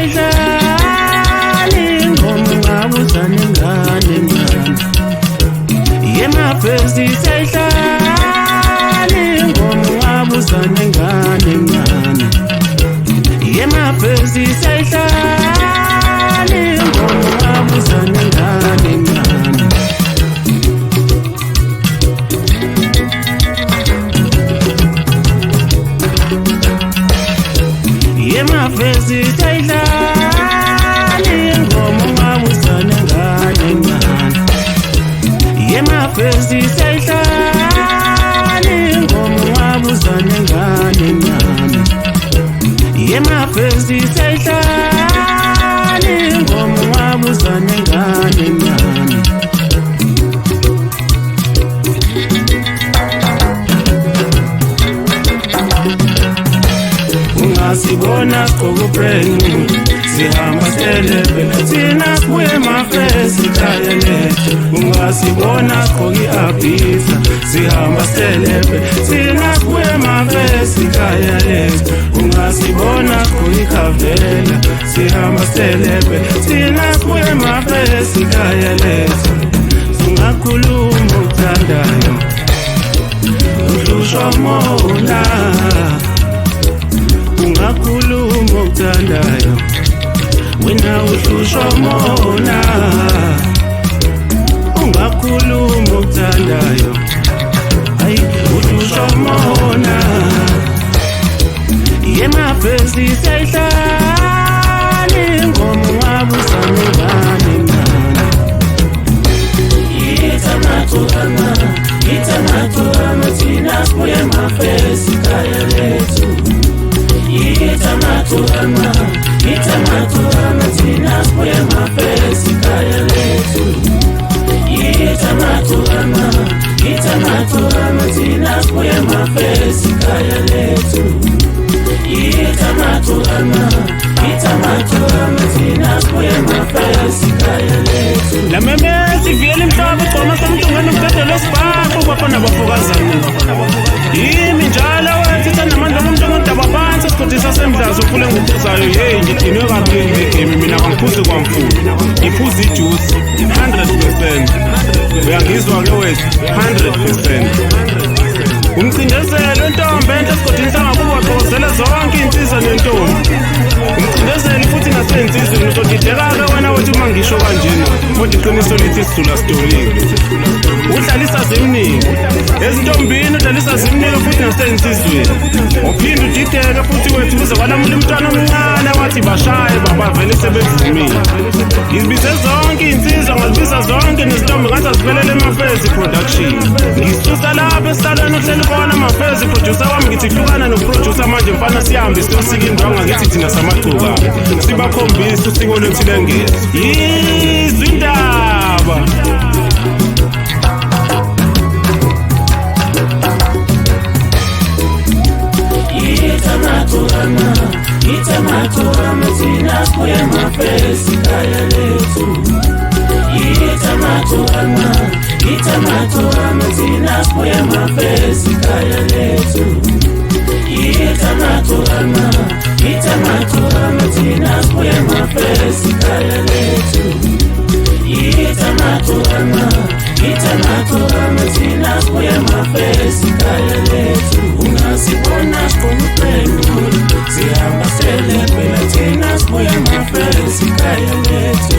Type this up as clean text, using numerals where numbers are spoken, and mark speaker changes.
Speaker 1: sayidlala ingoma ungabuza nengane ngane. Yemafesi sayidlala ingoma ungabuza nengane ngane. Yemafesi sayidlala ingoma ungabuza nengane ngane. Yemafesi sayidlala ingoma ungabuza nengane ngane. Yemafesi sayidlala ingoma ungabuza nengane ngane. Yemafesi sayidlala ingoma ungabuza nengane ngane. Ungasibona sigqoka sihamba selebe thina sibuye emafesi ekhaya lethu. Ungasibona sigqoka i-Ibiza sihamba selebe thina sibuye emafesi ekhaya lethu. Ungasibona sigqoka ikhavela sihamba selebe thina sibuye emafesi ekhaya lethu. Ungakhuluma okuthandayo uhlushwa mola. Ungakhuluma okuthandayo wena uhlushwa mona. Ungakhuluma okuthandayo ayi uhlushwa mona. Yemafesi sayidlala ingoma ungabuza nengane ngane. Yitamathurama thina sibuye emafesi ekhaya lethu. Yitamathurama thina sibuye emafesi ekhaya lethu. Yitamathurama thina sibuye emafesi ekhaya lethu. Yitamathurama thina sibuye emafesi ekhaya lethu. La memesi vele imhlaba igcoma somntungane umqedelo esibhaqo kwakhona abafokazana. Yimi njalo wathi sanamandla umuntu ongodaba phansi esikhathi sasemdlazo uphule ngokuzayo. Hey ngidinwe kakhulu ngegame mina angiphuzi kwamfuthi. Ngiphuza ijuice 100%. Uyangizwa ke wethu 100%. Umcindezelo intombi enhle esikhathini sangakuba qhozela zonke insizwa nentombi. Umcindezelo futhi nasensizweni uzodideka wena wathi uma ngisho kanjena kodwa iqiniso lithi sidlula sidolile. Udlalisa zimningi ezintombini udlalisa zimningi futhi nasensizweni. Uphinde udideke futhi wethu kuze kwalamula umntwana omncane wathi bashaye baba vele sebevumile. Ngizibize zonke insizwa ngazibiza zonke nezintombi ngathi aziphelele emafesi production. Ngisusa lapha esisalweni uhleli khona amafesi producer wami ngithi hlukana noproducer manje mfana sihambe siyosika indwangu ngithi thina samagcuka. Sibakhombisa usiko lwethu lengezi. Yizwe indaba. Yitamathurama thina sibuye emafesi ekhaya lethu. Yitamathurama thina sibuye emafesi ekhaya lethu. Yitamathurama thina sibuye emafesi ekhaya lethu. Yitamathurama thina sibuye emafesi ekhaya lethu. Ungasibona sigqoka sihamba selebe thina sibuye emafesi ekhaya lethu.